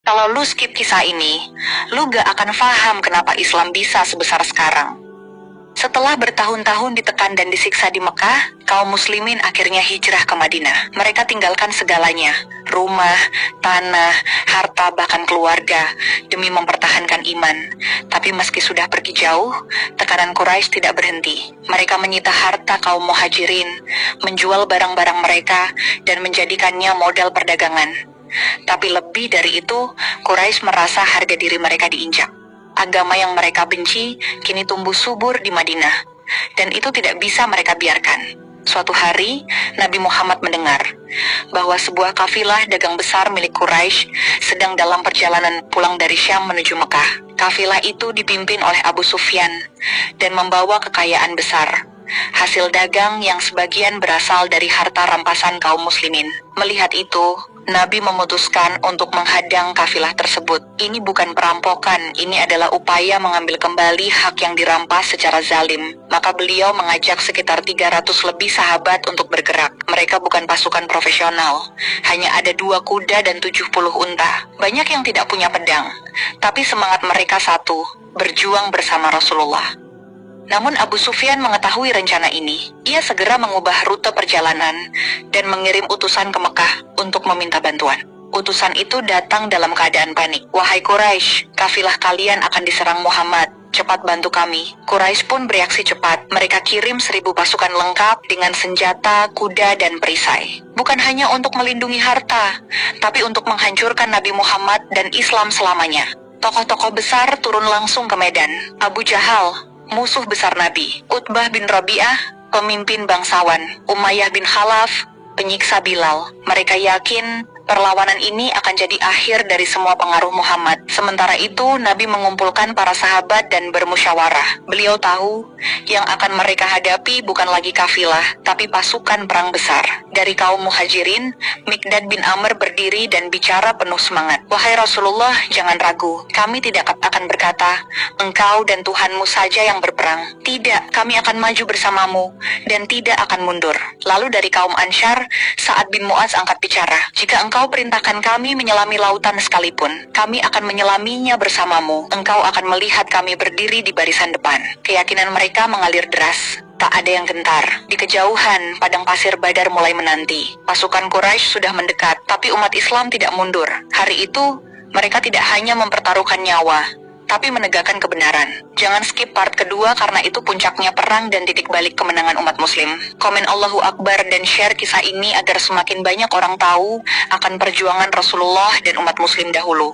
Kalau lu skip kisah ini, lu gak akan paham kenapa Islam bisa sebesar sekarang. Setelah bertahun-tahun ditekan dan disiksa di Mekah, kaum muslimin akhirnya hijrah ke Madinah. Mereka tinggalkan segalanya, rumah, tanah, harta, bahkan keluarga, demi mempertahankan iman. Tapi meski sudah pergi jauh, tekanan Quraisy tidak berhenti. Mereka menyita harta kaum muhajirin, menjual barang-barang mereka, dan menjadikannya modal perdagangan. Tapi lebih dari itu, Quraisy merasa harga diri mereka diinjak. Agama yang mereka benci kini tumbuh subur di Madinah, dan itu tidak bisa mereka biarkan. Suatu hari, Nabi Muhammad mendengar bahwa sebuah kafilah dagang besar milik Quraisy sedang dalam perjalanan pulang dari Syam menuju Mekah. Kafilah itu dipimpin oleh Abu Sufyan dan membawa kekayaan besar. Hasil dagang yang sebagian berasal dari harta rampasan kaum muslimin. Melihat itu, Nabi memutuskan untuk menghadang kafilah tersebut. Ini bukan perampokan, ini adalah upaya mengambil kembali hak yang dirampas secara zalim. Maka beliau mengajak sekitar 300 lebih sahabat untuk bergerak. Mereka bukan pasukan profesional, hanya ada 2 kuda dan 70 unta. Banyak yang tidak punya pedang, tapi semangat mereka satu, berjuang bersama Rasulullah. Namun Abu Sufyan mengetahui rencana ini. Ia segera mengubah rute perjalanan dan mengirim utusan ke Mekah untuk meminta bantuan. Utusan itu datang dalam keadaan panik. "Wahai Quraisy, kafilah kalian akan diserang Muhammad. Cepat bantu kami." Quraisy pun bereaksi cepat. Mereka kirim 1000 pasukan lengkap dengan senjata, kuda, dan perisai. Bukan hanya untuk melindungi harta, tapi untuk menghancurkan Nabi Muhammad dan Islam selamanya. Tokoh-tokoh besar turun langsung ke medan. Abu Jahal, musuh besar Nabi; Utbah bin Rabi'ah, pemimpin bangsawan; Umayyah bin Khalaf, penyiksa Bilal. Mereka yakin perlawanan ini akan jadi akhir dari semua pengaruh Muhammad. Sementara itu, Nabi mengumpulkan para sahabat dan bermusyawarah. Beliau tahu yang akan mereka hadapi bukan lagi kafilah, tapi pasukan perang besar. Dari kaum muhajirin, Mikdad bin Amr berdiri dan bicara penuh semangat. "Wahai Rasulullah, jangan ragu. Kami tidak akan berkata, 'Engkau dan Tuhanmu saja yang berperang.' Tidak, kami akan maju bersamamu dan tidak akan mundur." Lalu dari kaum Ansyar, Sa'ad bin Mu'adz angkat bicara. "Jika engkau perintahkan kami menyelami lautan sekalipun, kami akan menyelaminya bersamamu. Engkau akan melihat kami berdiri di barisan depan." Keyakinan mereka mengalir deras. Tak ada yang gentar. Di kejauhan, padang pasir Badar mulai menanti. Pasukan Quraisy sudah mendekat, tapi umat Islam tidak mundur. Hari itu, mereka tidak hanya mempertaruhkan nyawa, tapi menegakkan kebenaran. Jangan skip part kedua karena itu puncaknya perang dan titik balik kemenangan umat muslim. Komen Allahu Akbar dan share kisah ini agar semakin banyak orang tahu akan perjuangan Rasulullah dan umat muslim dahulu.